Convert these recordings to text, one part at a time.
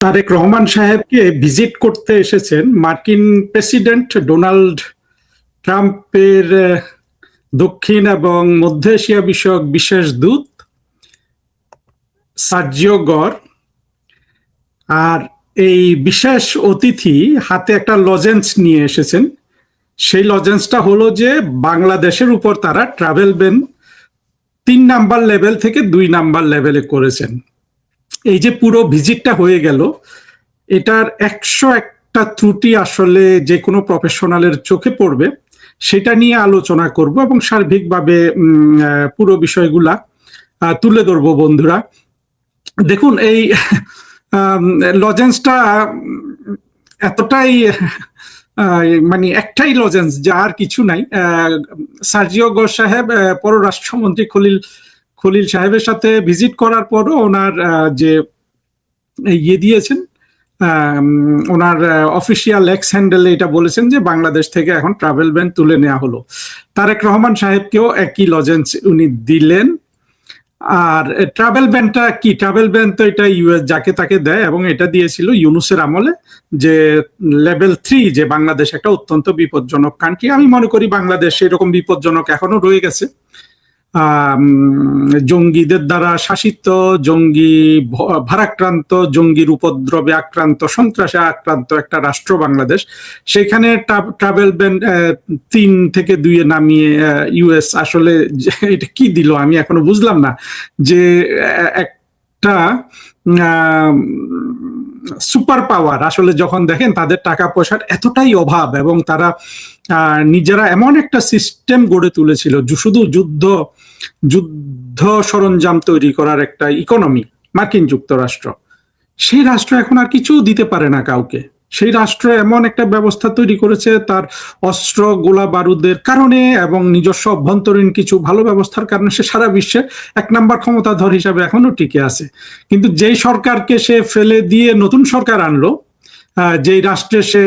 তারেক রহমান সাহেবকে ভিজিট করতে এসেছেন মার্কিন প্রেসিডেন্ট ডোনাল্ড ট্রাম্পের দক্ষিণ এবং মধ্য এশিয়া বিষয়ক বিশেষ দূত সার্জিও গর। আর এই বিশেষ অতিথি হাতে একটা লজেন্স নিয়ে এসেছেন। সেই লজেন্সটা হলো যে বাংলাদেশের উপর তারা ট্রাভেল ব্যান ৩ নাম্বার লেভেল থেকে ২ নাম্বার লেভেলে করেছেন। এই যে পুরো ভিজিটটা হয়ে গেল, এটার ১০১টা ত্রুটি আসলে যে কোনো প্রফেশনালের চোখে পড়বে, সেটা নিয়ে আলোচনা করব এবং সার্বিকভাবে পুরো বিষয়গুলা তুলে ধরবো। বন্ধুরা দেখুন, এই লজেন্সটা এতটাই মানে একটাই লজেন্স, যা আর কিছু নাই। সার্জিও গর সাহেব পররাষ্ট্রমন্ত্রী খলিল সাহেবের সাথে ভিজিট করার পরও ওনার যে ইয়ে দিয়েছেন, ওনার অফিসিয়াল এক্স হ্যান্ডেলে এটা বলেছেন যে বাংলাদেশ থেকে এখন ট্রাভেল ব্যান তুলে নেওয়া হলো। তারেক রহমান সাহেবকেও একই লজেন্স উনি দিলেন। আর ট্রাভেল ব্যানটা কি? ট্রাভেল ব্যান তো এটা ইউএস যাকে তাকে দেয়, এবং এটা দিয়েছিল ইউনূসের আমলে, যে লেভেল 3, যে বাংলাদেশ একটা অত্যন্ত বিপজ্জনক কান্ট্রি। আমি মনে করি বাংলাদেশ এরকম বিপজ্জনক এখনো রয়ে গেছে। জঙ্গিদের দ্বারা শাসিত, জঙ্গি ভারাক্রান্ত, জঙ্গির উপদ্রবে আক্রান্ত, সন্ত্রাসে আক্রান্ত একটা রাষ্ট্র বাংলাদেশ। সেখানে ট্রাভেল ব্যান ৩ থেকে ২ নামিয়ে ইউএস আসলে এটা কি দিল আমি এখনো বুঝলাম না। যে একটা সুপার পাওয়ার আসলে যখন দেখেন তাদের টাকা পয়সার এতটাই অভাব, এবং তারা নিজেরা এমন একটা সিস্টেম গড়ে তুলেছিল, শুধু যুদ্ধ সরঞ্জাম তৈরি করার একটা ইকোনমি, মার্কিন যুক্তরাষ্ট্র। সেই রাষ্ট্র এখন আর কিছু দিতে পারে না কাউকে। সেই রাষ্ট্র এমন একটা ব্যবস্থা তৈরি করেছে তার অস্ত্র গোলা বারুদের কারণে এবং নিজস্ব অভ্যন্তরীণ কিছু ভালো ব্যবস্থার কারণে সে সারা বিশ্বে ১ নাম্বার ক্ষমতাধর হিসাবে এখনো টিকে আছে। কিন্তু যেই সরকারকে সে ফেলে দিয়ে নতুন সরকার আনলো, যেই রাষ্ট্রে সে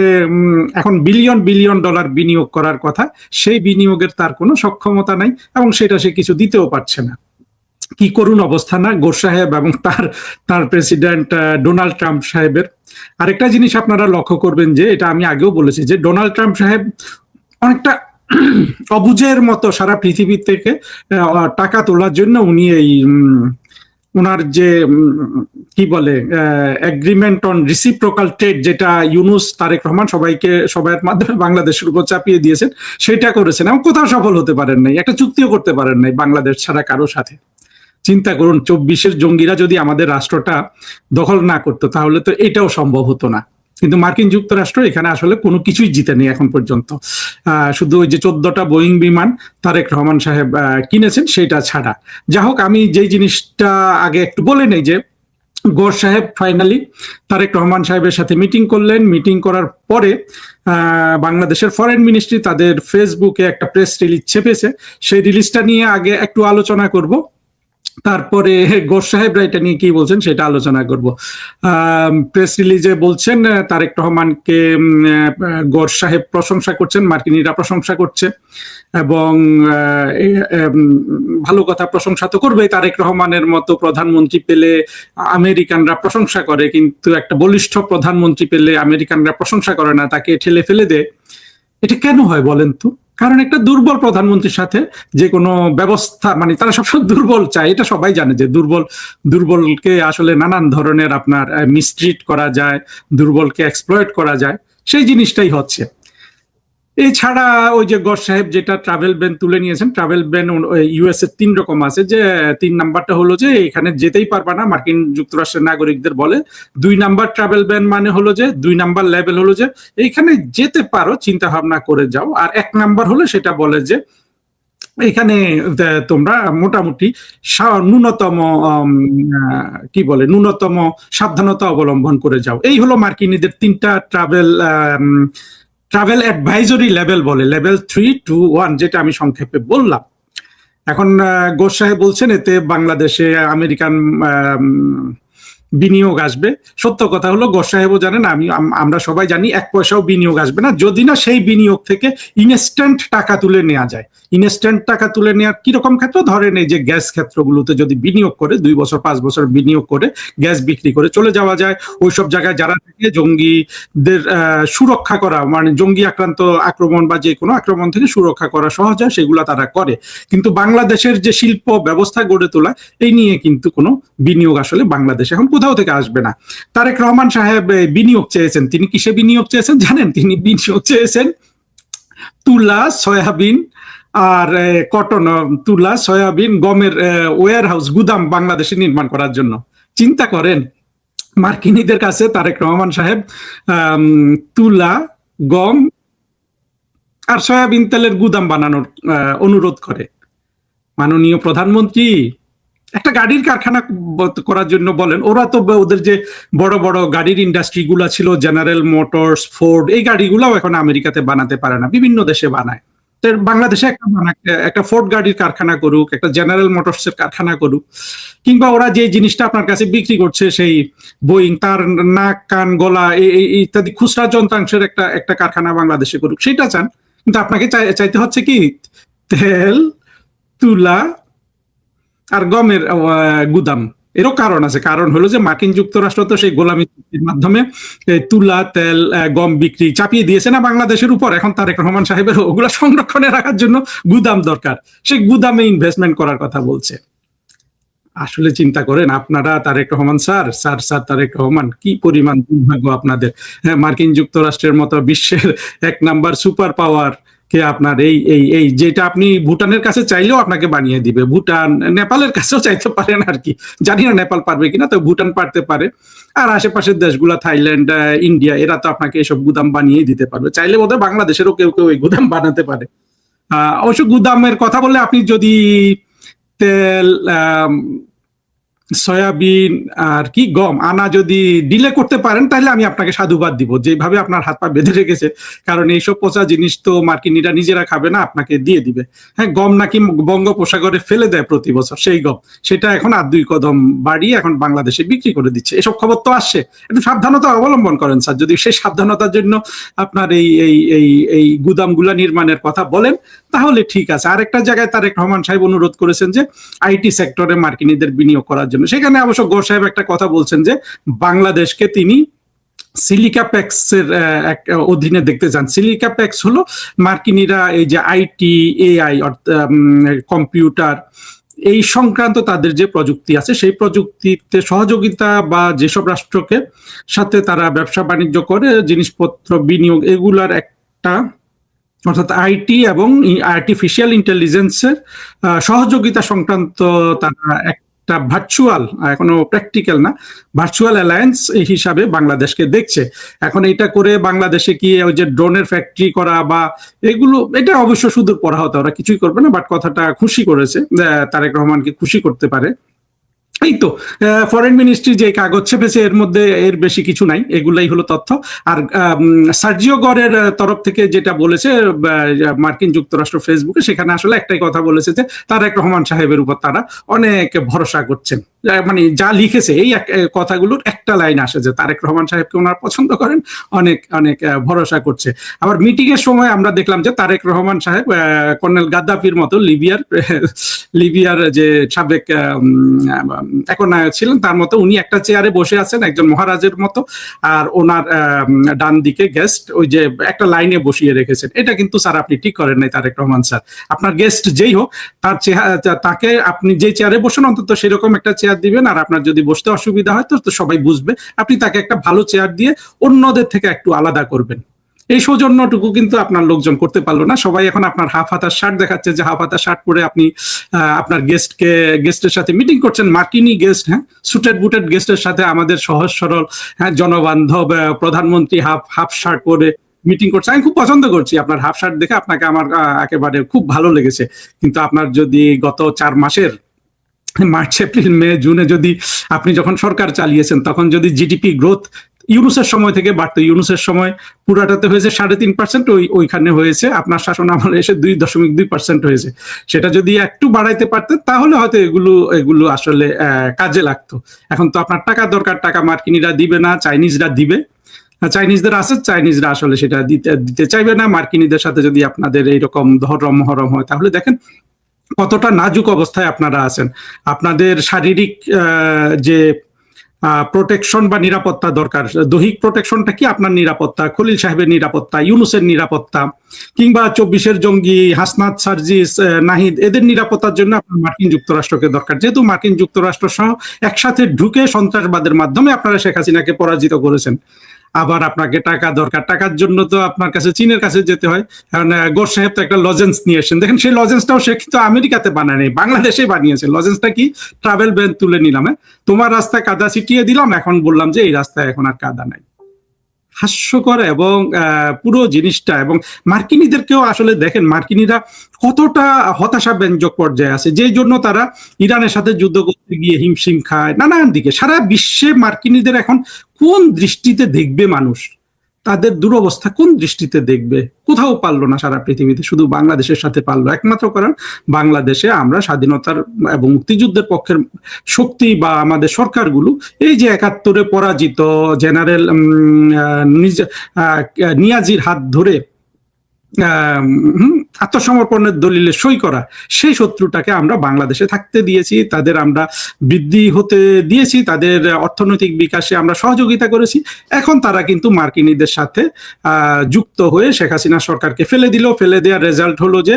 এখন বিলিয়ন বিলিয়ন ডলার বিনিয়োগ করার কথা, সেই বিনিয়োগের তার কোনো সক্ষমতা নাই, এবং সেটা সে কিছু দিতেও পারছে না। কি করুন অবস্থা না গোর সাহেব এবং তার প্রেসিডেন্ট ডোনাল্ড ট্রাম্প সাহেবের। আরেকটা জিনিস আপনারা লক্ষ্য করবেন, যে এটা আমি আগেও বলেছি, যে ডোনাল্ড ট্রাম্প সাহেব অনেকটা অবুঝের মতো সারা পৃথিবী থেকে টাকা তোলার জন্য উনি এই ওনার যে কি বলে এগ্রিমেন্ট অন রিসিপ্রোকাল ট্রেড, যেটা ইউনূস তারেক রহমান সবাইয়ের মাধ্যমে বাংলাদেশের উপর চাপিয়ে দিয়েছেন, সেটা করেছেন এবং কোথাও সফল হতে পারেন নাই। একটা চুক্তিও করতে পারেন নাই বাংলাদেশ ছাড়া কারো সাথে। চিন্তা করুন, ২৪-এর জঙ্গিরা যদি আমাদের রাষ্ট্রটা দখল না করতো, তাহলে তো এটাও সম্ভব হতো না। কিন্তু মার্কিন যুক্তরাষ্ট্র এখানে আসলে কোনো কিছুই জিতেনি এখন পর্যন্ত। শুধু ওই যে ১৪টা বোয়িং বিমান তারেক রহমান সাহেব কিনেছেন, সেটা ছাড়া। যা হোক, আমি যেই জিনিসটা আগে একটু বলে নেই, যে গর সাহেব ফাইনালি তারেক রহমান সাহেবের সাথে মিটিং করলেন। মিটিং করার পরে বাংলাদেশের ফরেন মিনিস্ট্রি তাদের ফেসবুকে একটা প্রেস রিলিজ ছেপেছে। সেই রিলিজটা নিয়ে আগে একটু আলোচনা করব, তারপরে গর সাহেবরা এটা নিয়ে কি বলছেন সেটা আলোচনা করব। প্রেস রিলিজে বলছেন তারেক রহমানকে গর সাহেব প্রশংসা করছেন, মার্কিনিরা প্রশংসা করছে, এবং ভালো কথা, প্রশংসা তো করবে। তারেক রহমানের মতো প্রধানমন্ত্রী পেলে আমেরিকানরা প্রশংসা করে, কিন্তু একটা বলিষ্ঠ প্রধানমন্ত্রী পেলে আমেরিকানরা প্রশংসা করে না, তাকে ঠেলে ফেলে দেয়। এটা কেন হয় বলেন তো? কারণ একটা দুর্বল প্রধানমন্ত্রীর সাথে যে কোনো ব্যবস্থা, মানে তারা সবসময় দুর্বল চায়, এটা সবাই জানে, যে দুর্বলকে আসলে নানান ধরনের আপনার মিসট্রিট করা যায়, দুর্বলকে এক্সপ্লয়েট করা যায়, সেই জিনিসটাই হচ্ছে। এছাড়া ওই যে গর সাহেব যেটা ট্রাভেল ব্যান তুলে নিয়েছেন, ট্রাভেল ব্যান ইউএস এর 3 রকম আছে। যে 3 নাম্বারটা হলো যে এখানে যেতেই পারবা না মার্কিন যুক্তরাষ্ট্রের নাগরিকদের বলে। 2 নাম্বার ট্রাভেল ব্যান মানে হলো যে 2 নাম্বার লেভেল হলো যে এইখানে যেতে পারো, চিন্তা ভাবনা করে যাও। আর 1 নাম্বার হলো সেটা বলে যে এখানে তোমরা মোটামুটি ন্যূনতম ন্যূনতম সাবধানতা অবলম্বন করে যাও। এই হলো মার্কিনীদের 3টা ট্রাভেল অ্যাডভাইজরি লেভেল বলে, লেভেল 3, 2, 1, যেটা আমি সংক্ষেপে বললাম। এখন গর সাহেব বলছেন এতে বাংলাদেশে আমেরিকান বিনিয়োগ আসবে। সত্য কথা হলো, গোস সাহেবও জানেন, আমরা সবাই জানি, 1 পয়সাও বিনিয়োগ আসবে না যদি না সেই বিনিয়োগ থেকে ইনস্ট্যান্ট টাকা তুলে নেওয়া যায়। ইনস্ট্যান্ট টাকা তুলে নেওয়ার কিরকম ক্ষেত্র, ধরেন এই যে গ্যাস ক্ষেত্রগুলোতে যদি বিনিয়োগ করে 2 বছর 5 বছর বিনিয়োগ করে গ্যাস বিক্রি করে চলে যাওয়া যায়, ওইসব জায়গায় যারা থেকে জঙ্গিদের সুরক্ষা করা, মানে জঙ্গি আক্রমণ বা যে কোনো আক্রমণ থেকে সুরক্ষা করা সহজ হয়, সেগুলো তারা করে। কিন্তু বাংলাদেশের যে শিল্প ব্যবস্থা গড়ে তোলা, এই নিয়ে কিন্তু কোনো বিনিয়োগ আসলে বাংলাদেশ এখন কোথাও থেকে আসবে না। তারেক রহমান সাহেব বিনিয়োগ চেয়েছেন, তিনি কিসে বিনিয়োগ চেয়েছেন জানেন? তিনি বিনিয়োগ চেয়েছেন তুলা, সয়াবিন আর কটন, তুলা, সয়াবিন, গমের ওয়্যার হাউস, গুদাম বাংলাদেশে নির্মাণ করার জন্য। চিন্তা করেন, মার্কিনীদের কাছে তারেক রহমান সাহেব তুলা, গম আর সয়াবিন তেলের গুদাম বানানোর অনুরোধ করে। মাননীয় প্রধানমন্ত্রী একটা গাড়ির কারখানা করার জন্য বলেন, ওরা তো ওদের যে বড় বড় গাড়ির ইন্ডাস্ট্রি গুলা ছিল, জেনারেল মোটরস, ফোর্ড, এই গাড়িগুলাও এখন আমেরিকাতে বানাতে পারে না, বিভিন্ন দেশে বানায়। বাংলাদেশে একটা ফোর্ড গাড়ির কারখানা করুক, একটা জেনারেল মোটরস এর কারখানা করুক, কিংবা ওরা যে জিনিসটা আপনার কাছে বিক্রি করছে, সেই বোয়িং, তার নাক, কান, গলা ইত্যাদি খুচরা যন্ত্রাংশের একটা কারখানা বাংলাদেশে করুক, সেটা চান। কিন্তু আপনাকে চাইতে হচ্ছে কি তেল, তুলা আর গমের গুদাম। এরও কারণ আছে, কারণ হলো যে মার্কিন যুক্তরাষ্ট্র তো সেই গোলামি চুক্তির মাধ্যমে তুলা, তেল, গম বিক্রি চাপিয়ে দিয়েছে না বাংলাদেশের উপর। এখন তারেক রহমান সাহেবের ওগুলা সংরক্ষণে রাখার জন্য গুদাম দরকার, সেই গুদামে ইনভেস্টমেন্ট করার কথা বলছে। আসলে চিন্তা করেন আপনারা, তারেক রহমান স্যার তারেক রহমান, কি পরিমাণ দুর্ভাগ্য আপনাদের। হ্যাঁ, মার্কিন যুক্তরাষ্ট্রের মতো বিশ্বের 1 নাম্বার সুপার পাওয়ার কে আপনার এই যেটা আপনি ভুটানের কাছে চাইলেও আপনাকে বানিয়ে দিবে। ভুটান, নেপালের কাছেও চাইতে পারেন আর কি, জানি না নেপাল পারবে কিনা, তো ভুটান পারতে পারে। আর আশেপাশের দেশগুলা, থাইল্যান্ড, ইন্ডিয়া, এরা তো আপনাকে এসব গুদাম বানিয়ে দিতে পারবে। চাইলে বোধহয় বাংলাদেশেরও কেউ কেউ এই গুদাম বানাতে পারে। অবশ্য গুদামের কথা বললে, আপনি যদি তেল, সয়াবিন আর কি গম আনা যদি ডিলে করতে পারেন, তাহলে আমি আপনাকে সাধুবাদ দিব, যেভাবে আপনার হাত পা বেঁধে রেখেছে। কারণ এইসব পচা জিনিস তো মার্কিনীরা নিজেরা খাবে না, আপনাকে দিয়ে দিবে। হ্যাঁ, গম নাকি বঙ্গোপসাগরে ফেলে দেয় প্রতি বছর, সেই গম, সেটা এখন আর 2 কদম বাড়িয়ে এখন বাংলাদেশে বিক্রি করে দিচ্ছে। এসব খবর তো আসছে। একটু সাবধানতা অবলম্বন করেন স্যার, যদি সেই সাবধানতার জন্য আপনার এই গুদামগুলা নির্মাণের কথা বলেন, তাহলে ঠিক আছে। আরেকটা জায়গায় তারেক রহমান সাহেব অনুরোধ করেছেন যে আইটি সেক্টরে মার্কিনীদের বিনিয়োগ করার জন্য। সেখানে অবশ্য গোস সাহেব একটা কথা বলছেন যে বাংলাদেশকে তিনি সিলিকা প্যাক্স এর অধীনে দেখতে চান। সিলিকা প্যাক্স হলো মার্কিনীরা এই যে আইটি, এআই, কম্পিউটার, এই সংক্রান্ত তাদের যে প্রযুক্তি আছে, সেই প্রযুক্তিতে সহযোগিতা বা যেসব রাষ্ট্রকে সাথে তারা ব্যবসা বাণিজ্য করে, জিনিসপত্র বিনিয়োগ, এগুলার একটা, অর্থাৎ আইটি এবং আর্টিফিশিয়াল ইন্টেলিজেন্সের সহযোগিতা সংক্রান্ত তারা একটা ভার্চুয়াল, এখনো প্র্যাকটিক্যাল না, ভার্চুয়াল অ্যালায়েন্স হিসাবে বাংলাদেশকে দেখছে। এখন এটা করে বাংলাদেশে কি ওই যে ড্রোনের ফ্যাক্টরি করা বা এগুলো, এটা অবশ্য সুদূর পড়া হতো, ওরা কিছুই করবে না। বাট কথাটা খুশি করেছে, তারেক রহমানকে খুশি করতে পারে। এই তো ফরেন মিনিস্ট্রি যে কাগজ ছেপেছে, এর মধ্যে এর বেশি কিছু নাই, এগুলাই হলো তথ্য। আর সার্জিও গরের তরফ থেকে যেটা বলেছে মার্কিন যুক্তরাষ্ট্র ফেসবুকে, সেখানে আসলে একটাই কথা বলেছে যে তারেক রহমান সাহেবের উপর তারা অনেক ভরসা করছেন। মানে যা লিখেছে এই কথাগুলোর একটা লাইন আসে যে তারেক রহমান সাহেবকে ওনারা পছন্দ করেন, অনেক অনেক ভরসা করছে। আবার মিটিং এর সময় আমরা দেখলাম যে তারেক রহমান সাহেব কর্নেল গাদ্দাফির মতো, লিবিয়ার যে সাবেক একনায়ক ছিলেন, তার মতো উনি একটা চেয়ারে বসে আছেন একজন মহারাজের মতো, আর ওনার ডান দিকে গেস্ট ওই যে একটা লাইনে বসিয়ে রেখেছেন। এটা কিন্তু স্যার আপনি ঠিক করেন নাই তারেক রহমান স্যার। আপনার গেস্ট যেই হোক, তাকে আপনি যে চেয়ারে বসেন অন্তত সেরকম একটা চেয়ার দিবেন। আর আপনার যদি বসতে অসুবিধা হয় তো সবাই বুঝবে, আপনি তাকে একটা ভালো চেয়ার দিয়ে অন্যদের থেকে একটু আলাদা করবেন। এই সৌজন্যটুকু কিন্তু আপনার লোকজন করতে পারলো না। সবাই এখন আপনার হাফ হাতার শার্ট দেখাচ্ছে, যে হাফ হাতার শার্ট পরে আপনি আপনার গেস্টের সাথে মিটিং করছেন। মার্কিনী গেস্ট, হ্যাঁ, সুটেড বুটেড গেস্টের সাথে আমাদের সহজ সরল, হ্যাঁ, জনবান্ধব প্রধানমন্ত্রী হাফ শার্ট পরে মিটিং করছে। আমি খুব পছন্দ করছি আপনার হাফ শার্ট দেখে, আপনাকে আমার একেবারে খুব ভালো লেগেছে। কিন্তু আপনার যদি গত 4 মাসের মার্চ, এপ্রিল, মে, জুনে যদি আপনি যখন সরকার চালিয়েছেন, তখন যদি জিডিপি গ্রোথ ইউনূসের সময় থেকে বাড়তো, ইউনূসের সময় পুরাটাতে হয়েছে 3.5%, ওইখানে হয়েছে আপনার শাসন আমলে এসে 2.2% হয়েছে। সেটা যদি একটু বাড়াইতে পারতেন তাহলে হয়তো এগুলো আসলে কাজে লাগতো। এখন তো আপনার টাকা দরকার, টাকা মার্কিনিরা দিবে না, চাইনিজরা দিবে। চাইনিজদের আছে, চাইনিজরা আসলে সেটা দিতে চাইবে না। মার্কিনীদের সাথে যদি আপনাদের এইরকম ধরম মহরম হয় তাহলে দেখেন কতটা নাজুক অবস্থায় আপনারা আছেন। আপনাদের শারীরিক যে প্রোটেকশন বা নিরাপত্তা দরকার, দৈহিক প্রোটেকশনটা কি? আপনার নিরাপত্তা, খলিল সাহেবের নিরাপত্তা, ইউনূসের নিরাপত্তা, কিংবা 24-এর জঙ্গি হাসনাত, সার্জিস, নাহিদ, এদের নিরাপত্তার জন্য আপনার মার্কিন যুক্তরাষ্ট্রকে দরকার। যেহেতু মার্কিন যুক্তরাষ্ট্র সহ একসাথে ঢুকে সন্ত্রাসবাদের মাধ্যমে আপনারা শেখ হাসিনাকে পরাজিত করেছেন। আবার আপনাকে টাকা দরকার, টাকার জন্য তো আপনার কাছে চীনের কাছে যেতে হয়। কারণ গোর সাহেব তো একটা লজেন্স নিয়ে এসেছেন, দেখেন সেই লজেন্সটাও সে কিন্তু আমেরিকাতে বানায়নি, বাংলাদেশে বানিয়েছে। লজেন্সটা কি? ট্রাভেল ব্যান তুলে নিলাম, তোমার রাস্তায় কাদা ছিটিয়ে দিলাম, এখন বললাম যে এই রাস্তায় এখন আর কাদা নাই। হাস্যকর এবং পুরো জিনিসটা। এবং মার্কিনীদেরকেও আসলে দেখেন মার্কিনীরা কতটা হতাশা ব্যঞ্জক পর্যায়ে আছে, যেই জন্য তারা ইরানের সাথে যুদ্ধ করতে গিয়ে হিমশিম খায় নানান দিকে। সারা বিশ্বে মার্কিনীদের এখন কোন দৃষ্টিতে দেখবে মানুষ, তাদের দুরবস্থা কোন দৃষ্টিতে দেখবে? কোথাও পারলো না সারা পৃথিবীতে, শুধু বাংলাদেশের সাথে পারলো। একমাত্র কারণ বাংলাদেশে আমরা স্বাধীনতার এবং মুক্তিযুদ্ধের পক্ষের শক্তি বা আমাদের সরকারগুলো এই যে 71-এ পরাজিত জেনারেল নিয়াজির হাত ধরে আত্মসমর্পণের দলিলে সই করা সেই শত্রুটাকে আমরা বাংলাদেশে থাকতে দিয়েছি, তাদের আমরা বৃদ্ধি হতে দিয়েছি, তাদের অর্থনৈতিক বিকাশে আমরা সহযোগিতা করেছি। এখন তারা কিন্তু মার্কিনীদের সাথে যুক্ত হয়ে শেখ হাসিনা সরকারকে ফেলে দিল। ফেলে দেওয়ার রেজাল্ট হলো যে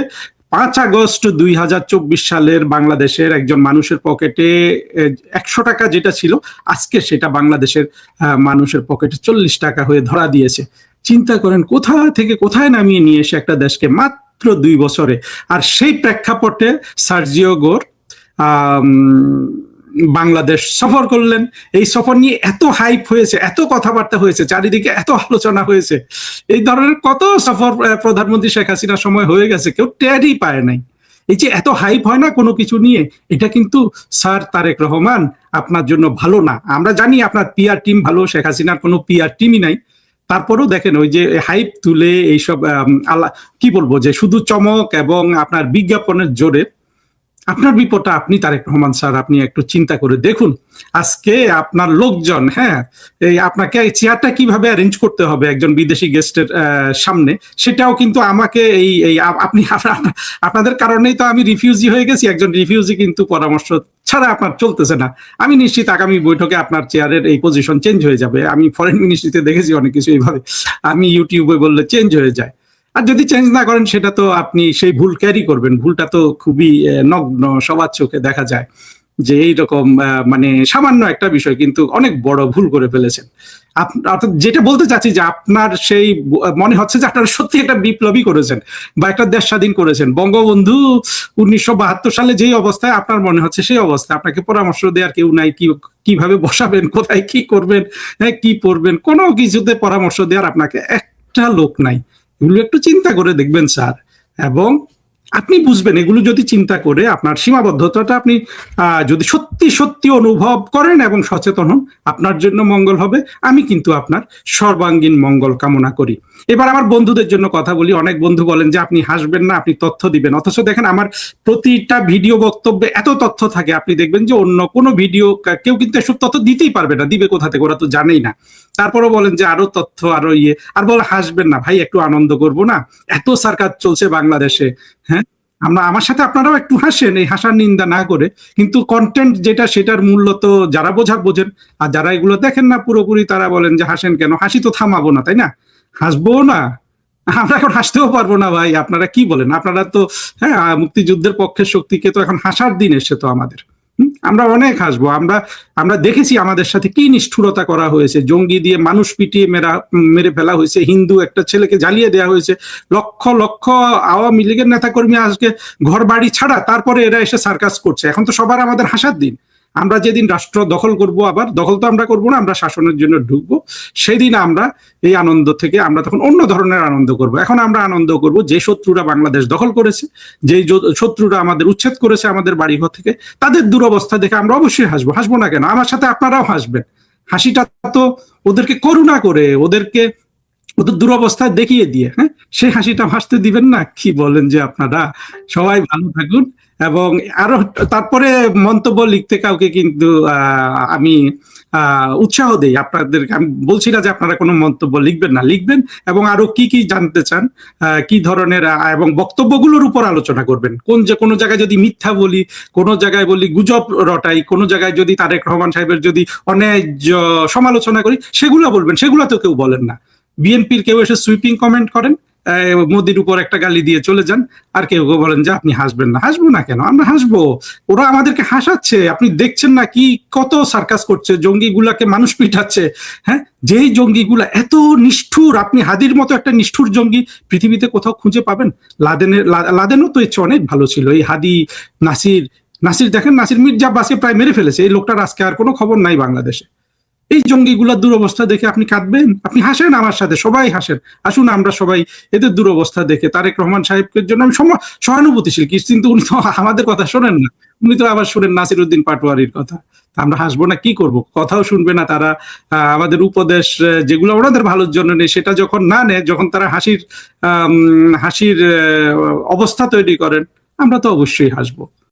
5 আগস্ট 2024 সালের বাংলাদেশের একজন মানুষের পকেটে 100 টাকা যেটা ছিল আজকে সেটা বাংলাদেশের মানুষের পকেটে 40 টাকা হয়ে ধরা দিয়েছে। চিন্তা করেন কোথা থেকে কোথায় নামিয়ে নিয়ে এসে একটা দেশকে মাত্র 2 বছরে। আর সেই প্রেক্ষাপটে সার্জিও গোর বাংলাদেশ সফর করলেন। এই সফর নিয়ে এত হাইপ হয়েছে, এত কথাবার্তা হয়েছে, চারিদিকে এত আলোচনা হয়েছে। এই ধরনের কত সফর প্রধানমন্ত্রী শেখ হাসিনার সময় হয়ে গেছে, কেউ টেরই পায় নাই। এই যে এত হাইপ হয় না কোনো কিছু নিয়ে, এটা কিন্তু স্যার তারেক রহমান আপনার জন্য ভালো না। আমরা জানি আপনার পিআর টিম ভালো, শেখ হাসিনার কোনো পিআর টিমই নাই। তারপরেও দেখেন ওই যে হাইপ তুলে এইসব কি বলবো, যে শুধু চমক এবং আপনার বিজ্ঞাপনের জোরে আপনার বিপদটা আপনি তারেক রহমান স্যার আপনি একটু চিন্তা করে দেখুন। আজকে আপনার লোকজন, হ্যাঁ, এই আপনাকে চেয়ারটা কিভাবে অ্যারেঞ্জ করতে হবে একজন বিদেশি গেস্টের সামনে, সেটাও কিন্তু আমাকে এই আপনি আপনাদের কারণেই তো আমি রিফিউজি হয়ে গেছি। একজন রিফিউজি কিন্তু পরামর্শ ছাড়া আপনার চলতেছে না। আমি নিশ্চিত আগামী বৈঠকে আপনার চেয়ারের এই পজিশন চেঞ্জ হয়ে যাবে। আমি ফরেন মিনিস্ট্রিতে দেখেছি অনেক কিছু এইভাবে, আমি ইউটিউবে বললে চেঞ্জ হয়ে যায়। আর যদি চেঞ্জ না করেন সেটা তো আপনি সেই ভুল ক্যারি করবেন। ভুলটা তো খুবই নগ্ন, সবার চোখে দেখা যায় যে এইরকম মানে সামান্য একটা বিষয় কিন্তু অনেক বড় ভুল করে ফেলেছেন। যেটা বলতে চাচ্ছি যে আপনার সেই মনে হচ্ছে যে আপনারা সত্যি একটা বিপ্লবী করেছেন বা একটা দেশ স্বাধীন করেছেন। বঙ্গবন্ধু 1972 সালে যেই অবস্থায় আপনার মনে হচ্ছে সেই অবস্থায় আপনাকে পরামর্শ দেওয়ার কেউ নাই, কিভাবে বসাবেন, কোথায় কি করবেন, হ্যাঁ কি পড়বেন, কোনো কিছুতে পরামর্শ দেওয়ার আপনাকে একটা লোক নাই। এগুলো একটু চিন্তা করে দেখবেন স্যার, এবং আপনি বুঝবেন এগুলো যদি চিন্তা করে আপনার সীমাবদ্ধতাটা আপনি যদি সত্যি সত্যি অনুভব করেন এবং সচেতন হন, আপনার জন্য মঙ্গল হবে। আমি কিন্তু আপনার সর্বাঙ্গীন মঙ্গল কামনা করি। এবার আমার বন্ধুদের জন্য কথা বলি। অনেক বন্ধু বলেন যে আপনি হাসবেন না, আপনি তথ্য দিবেন, অথচ দেখেন আমার প্রতিটা ভিডিও বক্তব্যে এত তথ্য থাকে, আপনি দেখবেন যে অন্য কোনো ভিডিও কেউ কিন্তু এসব তথ্য দিতেই পারবে না, দিবে কোথা থেকে, ওরা তো জানেই না। তারপরও বলেন যে আরো তথ্য, আরো ইয়ে, আর বলে হাসবেন না ভাই, একটু আনন্দ করবো না, এত সার্কাস চলছে বাংলাদেশে। হ্যাঁ, আমার সাথে আপনারাও একটু হাসেন, এই হাসার নিন্দা না করে। কিন্তু কন্টেন্ট যেটা, সেটার মূল্য তো যারা বোঝেন, আর যারা এগুলো দেখেন না পুরোপুরি তারা বলেন যে হাসেন কেন, হাসি তো থামাবো না, তাই না? হাসবো না, আমরা এখন হাসতেও পারবো না ভাই। আপনারা কি বলেন? আপনারা তো হ্যাঁ মুক্তিযুদ্ধের পক্ষের শক্তিকে তো এখন হাসার দিন এসে তো আমাদের। আমরা অনেক হাসবো। আমরা দেখেছি আমাদের সাথে কি নিষ্ঠুরতা করা হয়েছে, জঙ্গি দিয়ে মানুষ পিটিয়ে মেরে ফেলা হয়েছে, হিন্দু একটা ছেলেকে জ্বালিয়ে দেওয়া হয়েছে, লক্ষ লক্ষ আওয়ামী লীগের নেতাকর্মী আজকে ঘর বাড়ি ছাড়া, তারপরে এরা এসে সার্কাস করছে। এখন তো সবার আমাদের হাসার দিন। আমরা যেদিন রাষ্ট্র দখল করব, আবার দখল তো আমরা করবো না, আমরা শাসনের জন্য ঢুকবো, সেদিন আমরা এই আনন্দ থেকে আমরা তখন অন্য ধরনের আনন্দ করব। এখন আমরা আনন্দ করব যে শত্রুরা বাংলাদেশ দখল করেছে, যেই শত্রুরা আমাদের উচ্ছেদ করেছে আমাদের বাড়িঘর থেকে, তাদের দুরবস্থা দেখে আমরা অবশ্যই হাসবো। হাসবো না কেন? আমার সাথে আপনারাও হাসবেন। হাসিটা তো ওদেরকে করুণা করে, ওদেরকে ওদের দুরবস্থায় দেখিয়ে দিয়ে, হ্যাঁ, সেই হাসিটা ভাসতে দিবেন না? কি বলেন যে আপনারা? সবাই ভালো থাকুন। এবং আরো তারপরে মন্তব্য লিখতে কাউকে কিন্তু আমি উৎসাহ দেই আপনাদের। আমি বলছি না যে আপনারা কোনো মন্তব্য লিখবেন না, লিখবেন। এবং আরো কি কি জানতে চান, কি ধরনের, এবং বক্তব্যগুলোর উপর আলোচনা করবেন। কোনো জায়গায় যদি মিথ্যা বলি, কোনো জায়গায় বলি গুজব রটাই, কোনো জায়গায় যদি তারেক রহমান সাহেবের যদি অন্যায্য সমালোচনা করি, সেগুলো বলবেন। সেগুলো তো কেউ বলেন না। বিএনপির কেউ এসে সুইপিং কমেন্ট করেন, মোদির উপর একটা গালি দিয়ে চলে যান, আর কেউ কেউ বলেন যে আপনি হাসবেন না। হাসবো না কেন? আমরা হাসবো। ওরা আমাদেরকে হাসাচ্ছে, আপনি দেখছেন না কি কত সার্কাস করছে, জঙ্গিগুলাকে মানুষ পিটাচ্ছে। হ্যাঁ, যেই জঙ্গিগুলা এত নিষ্ঠুর, আপনি হাদির মতো একটা নিষ্ঠুর জঙ্গি পৃথিবীতে কোথাও খুঁজে পাবেন? লাদেনও তো এর চেয়ে অনেক ভালো ছিল। এই হাদি, নাসির নাসির দেখেন, নাসির মির্জা আব্বাসকে প্রায় মেরে ফেলেছে। এই লোকটার আজকে আর কোনো খবর নাই বাংলাদেশে। এই জঙ্গিগুলার দুরবস্থা দেখে আপনি কাঁদবেন? আপনি হাসেন আমার সাথে, সবাই হাসেন। আসুন আমরা সবাই এদের দুরবস্থা দেখে তারেক রহমান সাহেবের জন্য আমি সহানুভূতিশীল, কিন্তু উনি তো আমাদের কথা শোনেন না। উনি তো আবার শোনেন নাসির উদ্দিন পাটোয়ারির কথা। আমরা হাসবো না কি করব? কথাও শুনবে না তারা। আমাদের উপদেশ যেগুলো ওনাদের ভালোর জন্য নেই, সেটা যখন না নেয়, যখন তারা হাসির অবস্থা তৈরি করেন, আমরা তো অবশ্যই হাসবো।